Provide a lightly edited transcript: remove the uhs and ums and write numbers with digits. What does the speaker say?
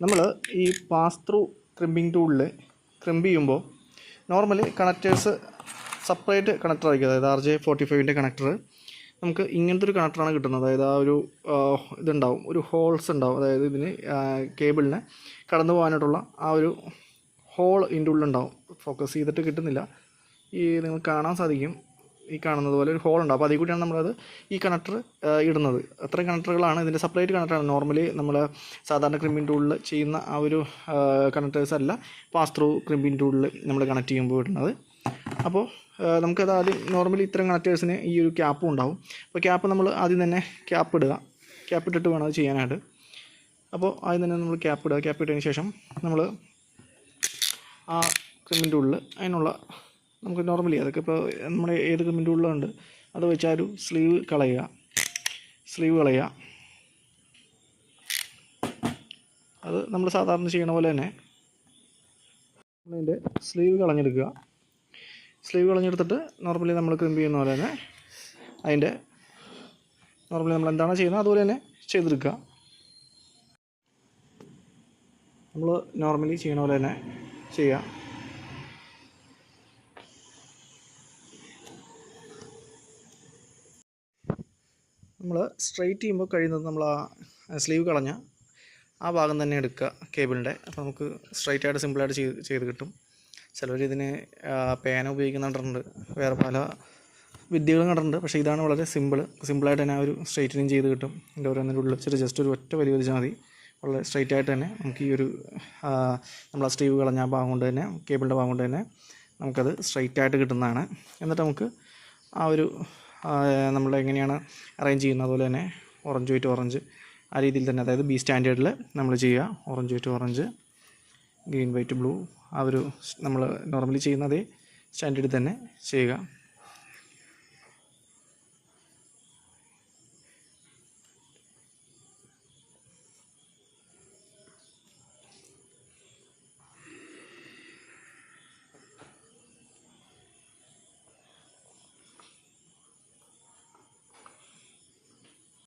നമ്മൾ ഈ pass through crimping ടൂളിൽ ക്രിമ്പ് ചെയ്യുമ്പോൾ നോർമലി കണക്റ്റേഴ്സ് സെപ്പറേറ്റ് കണക്ടർ ആയിരിക്കും. അതായത് RJ45ൻ്റെ കണക്ടർ നമുക്ക് ഇങ്ങനത്തെ ഒരു കണക്ടറാണ് കിട്ടുന്നത്. അതായത് ആ ഒരു ഇതുണ്ടാവും, ഒരു ഹോൾസ് ഉണ്ടാവും. അതായത് ഇതിന് കേബിളിനെ കടന്നു പോകാനായിട്ടുള്ള ആ ഒരു ഹോൾ ഇതിൻ്റെ ഉള്ളിലുണ്ടാവും. ഫോക്കസ് ചെയ്തിട്ട് കിട്ടുന്നില്ല, ഈ നിങ്ങൾ കാണാൻ സാധിക്കും, ഈ കാണുന്നത് പോലെ ഒരു ഹോൾ ഉണ്ടാവും. അപ്പോൾ അതിൽ കൂടിയാണ് നമ്മളത് ഈ കണക്ടർ ഇടുന്നത്. അത്രയും കണക്ടറുകളാണ് ഇതിൻ്റെ സെപ്പറേറ്റ് കണക്ടറാണ്. നോർമലി നമ്മൾ സാധാരണ ക്രിമ്പിംഗ് ടൂളിൽ ചെയ്യുന്ന ആ ഒരു കണക്ടേഴ്സ് അല്ല പാസ് ത്രൂ ക്രിമ്പിംഗ് ടൂളിൽ നമ്മൾ കണക്ട് ചെയ്യുമ്പോൾ ഇടുന്നത്. അപ്പോൾ നമുക്കത് ആദ്യം നോർമലി ഇത്തരം കണക്ടേഴ്സിന് ഈ ഒരു ക്യാപ്പും ഉണ്ടാവും. അപ്പോൾ ക്യാപ്പ് നമ്മൾ ആദ്യം തന്നെ ക്യാപ്പ് ഇടുക, ക്യാപ്പ് ഇട്ടിട്ട് വേണം അത് ചെയ്യാനായിട്ട്. അപ്പോൾ ആദ്യം തന്നെ നമ്മൾ ക്യാപ്പ് ഇടുക. ക്യാപ്പ് ഇട്ടതിന് ശേഷം നമ്മൾ ആ ക്രിമ്പിംഗ് ടൂളിൽ അതിനുള്ള നമുക്ക് നോർമലി അതൊക്കെ ഇപ്പോൾ നമ്മുടെ ഏത് ക്രിമ്പിംഗ് ടൂളിലുണ്ട് അത് വെച്ചാൽ ഒരു സ്ലീവ് കളയുക. അത് നമ്മൾ സാധാരണ ചെയ്യണ പോലെ തന്നെ അതിൻ്റെ സ്ലീവ് കളഞ്ഞെടുക്കുക. സ്ലീവ് കളഞ്ഞെടുത്തിട്ട് നോർമലി നമ്മൾ ക്രിമ്പ് ചെയ്യുന്ന പോലെ തന്നെ അതിൻ്റെ നോർമലി നമ്മൾ എന്താണോ ചെയ്യുന്നത് അതുപോലെ തന്നെ ചെയ്തെടുക്കുക. നമ്മൾ നോർമലി ചെയ്യണ പോലെ തന്നെ ചെയ്യുക. നമ്മൾ സ്ട്രെയിറ്റ് ചെയ്യുമ്പോൾ കഴിയുന്നത് നമ്മൾ ആ സ്ലീവ് കളഞ്ഞ ആ ഭാഗം തന്നെ എടുക്കുക കേബിളിൻ്റെ. അപ്പോൾ നമുക്ക് സ്ട്രെയിറ്റായിട്ട് സിമ്പിളായിട്ട് ചെയ്ത് കിട്ടും. ചിലർ ഇതിന് പേന ഉപയോഗിക്കുന്ന കണ്ടിട്ടുണ്ട്, വേറെ പല വിദ്യകളും കണ്ടിട്ടുണ്ട്. പക്ഷേ ഇതാണ് വളരെ സിമ്പിളായിട്ട് തന്നെ ആ ഒരു സ്ട്രെയിറ്റനിങ് ചെയ്ത് കിട്ടും. ഇതിൻ്റെ ഓരോന്നിൻ്റെ ഉള്ളിൽ ജസ്റ്റ് ഒരു ഒറ്റ വലിയ വലിച്ചാൽ മതി. വളരെ സ്ട്രെയിറ്റായിട്ട് തന്നെ നമുക്ക് ഈ ഒരു നമ്മൾ ആ സ്ലീവ് കളഞ്ഞ ആ ഭാഗം കൊണ്ട് തന്നെ കേബിളിൻ്റെ ഭാഗം കൊണ്ട് തന്നെ നമുക്കത് സ്ട്രെയിറ്റായിട്ട് കിട്ടുന്നതാണ്. എന്നിട്ട് നമുക്ക് ആ ഒരു നമ്മൾ എങ്ങനെയാണ് അറേഞ്ച് ചെയ്യുന്നത് അതുപോലെ തന്നെ ഓറഞ്ച് വിത്ത് ഓറഞ്ച് ആ രീതിയിൽ തന്നെ, അതായത് ബി സ്റ്റാൻഡേർഡിൽ നമ്മൾ ചെയ്യുക. ഓറഞ്ച് വിത്ത് ഓറഞ്ച്, ഗ്രീൻ വൈറ്റ് ബ്ലൂ, ആ ഒരു നമ്മൾ നോർമലി ചെയ്യുന്ന അതേ സ്റ്റാൻഡേർഡിൽ തന്നെ ചെയ്യുക.